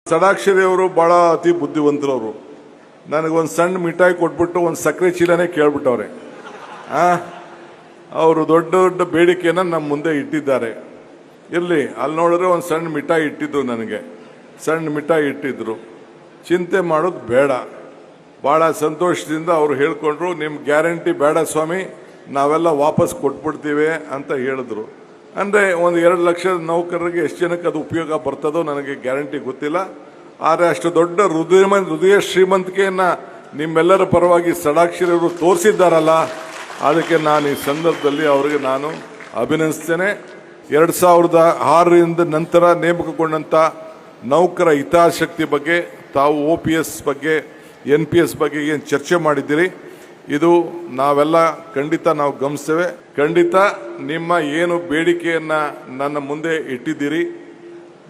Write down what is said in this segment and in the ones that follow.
ಷಡಾಕ್ಷರಿ ಅವರು ಬಹಳ ಅತಿ ಬುದ್ಧಿವಂತರವರು. ನನಗೊಂದು ಸಣ್ಣ ಮಿಠಾಯಿ ಕೊಟ್ಬಿಟ್ಟು ಒಂದು ಸಕ್ಕರೆ ಚೀಲನೇ ಕೇಳ್ಬಿಟ್ಟವ್ರೆ. ಅವರು ದೊಡ್ಡ ದೊಡ್ಡ ಬೇಡಿಕೆನ ನಮ್ಮ ಮುಂದೆ ಇಟ್ಟಿದ್ದಾರೆ. ಇರಲಿ, ಅಲ್ಲಿ ನೋಡಿದ್ರೆ ಒಂದು ಸಣ್ಣ ಮಿಠಾಯಿ ಇಟ್ಟಿದ್ರು, ನನಗೆ ಸಣ್ಣ ಮಿಠಾಯಿ ಇಟ್ಟಿದ್ರು. ಚಿಂತೆ ಮಾಡೋದು ಬೇಡ. ಭಾಳ ಸಂತೋಷದಿಂದ ಅವರು ಹೇಳ್ಕೊಂಡ್ರು, ನಿಮ್ಮ ಗ್ಯಾರಂಟಿ ಬೇಡ ಸ್ವಾಮಿ, ನಾವೆಲ್ಲ ವಾಪಸ್ ಕೊಟ್ಬಿಡ್ತೀವಿ ಅಂತ ಹೇಳಿದ್ರು. ಅಂದರೆ ಒಂದು 2 ಲಕ್ಷದ ನೌಕರರಿಗೆ ಎಷ್ಟು ಜನಕ್ಕೆ ಅದು ಉಪಯೋಗ ಬರ್ತದೋ ನನಗೆ ಗ್ಯಾರಂಟಿ ಗೊತ್ತಿಲ್ಲ. ಆದರೆ ಅಷ್ಟು ದೊಡ್ಡ ಹೃದಯ ಶ್ರೀಮಂತಿಕೆಯನ್ನು ನಿಮ್ಮೆಲ್ಲರ ಪರವಾಗಿ ಷಡಾಕ್ಷರಿ ಅವರು ತೋರಿಸಿದ್ದಾರಲ್ಲ, ಅದಕ್ಕೆ ನಾನು ಈ ಸಂದರ್ಭದಲ್ಲಿ ಅವರಿಗೆ ನಾನು ಅಭಿನಂದಿಸ್ತೇನೆ. 2006ರಿಂದ ನಂತರ ನೇಮಕಗೊಂಡಂಥ ನೌಕರ ಹಿತಾಸಕ್ತಿ ಬಗ್ಗೆ ತಾವು OPS ಬಗ್ಗೆ NPS ಬಗ್ಗೆ ಏನು ಚರ್ಚೆ ಮಾಡಿದ್ದೀರಿ, ಇದು ನಾವೆಲ್ಲ ಖಂಡಿತ ನಾವು ಗಮನಿಸ್ತೇವೆ. ಖಂಡಿತ ನಿಮ್ಮ ಏನು ಬೇಡಿಕೆಯನ್ನು ನನ್ನ ಮುಂದೆ ಇಟ್ಟಿದ್ದೀರಿ,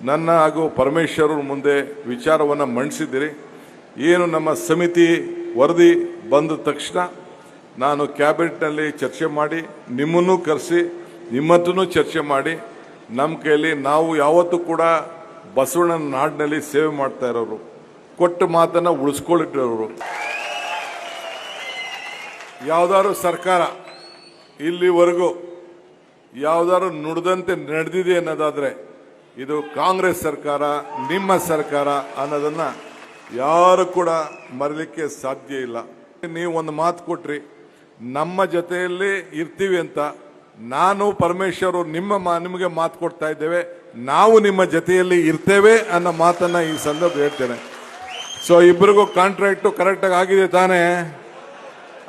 ನನ್ನ ಹಾಗೂ ಪರಮೇಶ್ವರ್ ಮುಂದೆ ವಿಚಾರವನ್ನು ಮಂಡಿಸಿದ್ದೀರಿ. ಏನು ನಮ್ಮ ಸಮಿತಿ ವರದಿ ಬಂದ ತಕ್ಷಣ ನಾನು ಕ್ಯಾಬಿನೆಟ್ನಲ್ಲಿ ಚರ್ಚೆ ಮಾಡಿ ನಿಮ್ಮನ್ನು ಕರೆಸಿ ನಿಮ್ಮತ್ತೂ ಚರ್ಚೆ ಮಾಡಿ, ನಮ್ಮ ಕೈಯಲ್ಲಿ ನಾವು ಯಾವತ್ತೂ ಕೂಡ ಬಸವಣ್ಣನ ನಾಡಿನಲ್ಲಿ ಸೇವೆ ಮಾಡ್ತಾ ಇರೋರು, ಕೊಟ್ಟ ಮಾತನ್ನು ಉಳಿಸ್ಕೊಳ್ಳಿಟ್ಟಿರೋರು. ಯಾವ್ದಾದ್ರು ಸರ್ಕಾರ ಇಲ್ಲಿವರೆಗೂ ಯಾವ್ದಾದ್ರು ನುಡಿದಂತೆ ನಡೆದಿದೆ ಅನ್ನೋದಾದ್ರೆ ಇದು ಕಾಂಗ್ರೆಸ್ ಸರ್ಕಾರ, ನಿಮ್ಮ ಸರ್ಕಾರ ಅನ್ನೋದನ್ನ ಯಾರು ಕೂಡ ಮರಲಿಕ್ಕೆ ಸಾಧ್ಯ ಇಲ್ಲ. ನೀವು ಒಂದು ಮಾತು ಕೊಟ್ರಿ, ನಮ್ಮ ಜೊತೆಯಲ್ಲಿ ಇರ್ತೀವಿ ಅಂತ. ನಾನು ಪರಮೇಶ್ವರ್ ನಿಮಗೆ ಮಾತು ಕೊಡ್ತಾ ಇದ್ದೇವೆ, ನಾವು ನಿಮ್ಮ ಜೊತೆಯಲ್ಲಿ ಇರ್ತೇವೆ ಅನ್ನೋ ಮಾತನ್ನ ಈ ಸಂದರ್ಭ ಹೇಳ್ತೇನೆ. ಸೊ ಇಬ್ಬರಿಗೂ ಕಾಂಟ್ರಾಕ್ಟು ಕರೆಕ್ಟಾಗಿ ಆಗಿದೆ ತಾನೇ,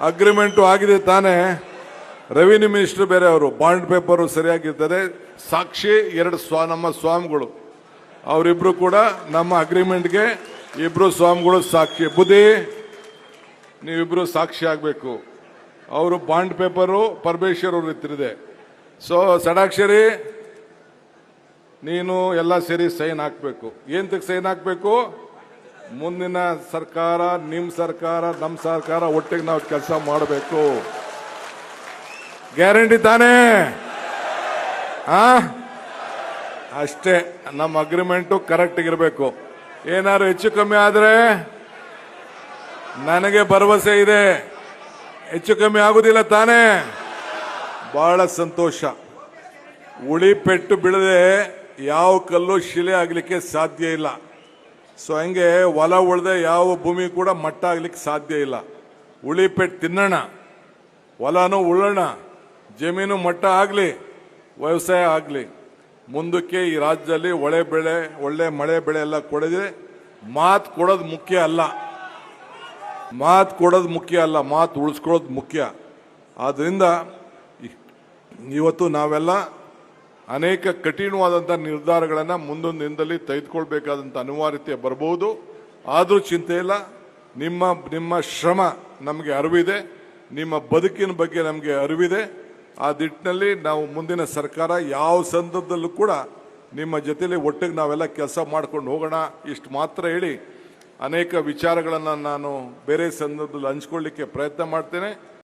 ಅಗ್ರಿಮೆಂಟು ಆಗಿದೆ ತಾನೇ. ರೆವಿನ್ಯೂ ಮಿನಿಸ್ಟರ್ ಬೇರೆ, ಅವರು ಬಾಂಡ್ ಪೇಪರು ಸರಿಯಾಗಿರ್ತದೆ. ಸಾಕ್ಷಿ 2 ನಮ್ಮ ಸ್ವಾಮಿಗಳು, ಅವರಿಬ್ರು ಕೂಡ ನಮ್ಮ ಅಗ್ರಿಮೆಂಟ್ಗೆ ಇಬ್ರು ಸ್ವಾಮಿಗಳು ಸಾಕ್ಷಿ. ಬುದ್ಧಿ, ನೀವಿಬ್ರು ಸಾಕ್ಷಿ ಆಗಬೇಕು. ಅವರು ಬಾಂಡ್ ಪೇಪರು ಪರಮೇಶ್ವರ್ ಅವರು ಇತ್ತಿದೆ. ಸೊ ಷಡಾಕ್ಷರಿ, ನೀನು ಎಲ್ಲ ಸೇರಿ ಸೈನ್ ಹಾಕಬೇಕು. ಏನಕ್ಕೆ ಸೈನ್ ಹಾಕಬೇಕು? ಮುಂದಿನ ಸರ್ಕಾರ, ನಿಮ್ಮ ಸರ್ಕಾರ, ನಮ್ಮ ಸರ್ಕಾರ ಒಟ್ಟಿಗೆ ನಾವು ಕೆಲಸ ಮಾಡಬೇಕು. ಗ್ಯಾರಂಟಿ ತಾನೇ? ಅಷ್ಟೇ. ನಮ್ಮ ಅಗ್ರಿಮೆಂಟು ಕರೆಕ್ಟ್ ಇರಬೇಕು. ಏನಾದ್ರು ಹೆಚ್ಚು ಕಮ್ಮಿ ಆದ್ರೆ ನನಗೆ ಭರವಸೆ ಇದೆ, ಹೆಚ್ಚು ಕಮ್ಮಿ ಆಗುದಿಲ್ಲ ತಾನೇ? ಬಹಳ ಸಂತೋಷ. ಉಳಿ ಪೆಟ್ಟು ಬೀಳದೆ ಯಾವ ಕಲ್ಲು ಶಿಲೆ ಆಗ್ಲಿಕ್ಕೆ ಸಾಧ್ಯ ಇಲ್ಲ. ಸೊ ಹಂಗೆ ಹೊಲ ಉಳ್ದೆ ಯಾವ ಭೂಮಿ ಕೂಡ ಮಟ್ಟ ಆಗ್ಲಿಕ್ಕೆ ಸಾಧ್ಯ ಇಲ್ಲ. ಉಳಿ ಪೆಟ್ಟು ತಿನ್ನೋಣ, ಹೊಲನೂ ಉಳ್ಳೋಣ, ಜಮೀನು ಮಟ್ಟ ಆಗಲಿ, ವ್ಯವಸಾಯ ಆಗಲಿ. ಮುಂದಕ್ಕೆ ಈ ರಾಜ್ಯದಲ್ಲಿ ಒಳ್ಳೆ ಮಳೆ ಬೆಳೆ ಎಲ್ಲ ಕೊಡಿದ್ರೆ ಮಾತು ಕೊಡೋದು ಮುಖ್ಯ ಅಲ್ಲ, ಮಾತು ಉಳಿಸ್ಕೊಳ್ಳೋದು ಮುಖ್ಯ. ಆದ್ರಿಂದ ಇವತ್ತು ನಾವೆಲ್ಲ ಅನೇಕ ಕಠಿಣವಾದಂಥ ನಿರ್ಧಾರಗಳನ್ನು ಮುಂದೊಂದು ದಿನದಲ್ಲಿ ತೆಗೆದುಕೊಳ್ಬೇಕಾದಂಥ ಅನಿವಾರ್ಯತೆ ಬರಬಹುದು. ಆದರೂ ಚಿಂತೆ ಇಲ್ಲ. ನಿಮ್ಮ ಶ್ರಮ ನಮಗೆ ಅರಿವಿದೆ, ನಿಮ್ಮ ಬದುಕಿನ ಬಗ್ಗೆ ನಮಗೆ ಅರಿವಿದೆ. ಆ ನಿಟ್ಟಿನಲ್ಲಿ ನಾವು ಮುಂದಿನ ಸರ್ಕಾರ ಯಾವ ಸಂದರ್ಭದಲ್ಲೂ ಕೂಡ ನಿಮ್ಮ ಜೊತೆಲಿ ಒಟ್ಟಿಗೆ ನಾವೆಲ್ಲ ಕೆಲಸ ಮಾಡ್ಕೊಂಡು ಹೋಗೋಣ. ಇಷ್ಟು ಮಾತ್ರ ಹೇಳಿ ಅನೇಕ ವಿಚಾರಗಳನ್ನು ನಾನು ಬೇರೆ ಸಂದರ್ಭದಲ್ಲಿ ಹಂಚ್ಕೊಳ್ಳಿಕ್ಕೆ ಪ್ರಯತ್ನ ಮಾಡ್ತೇನೆ.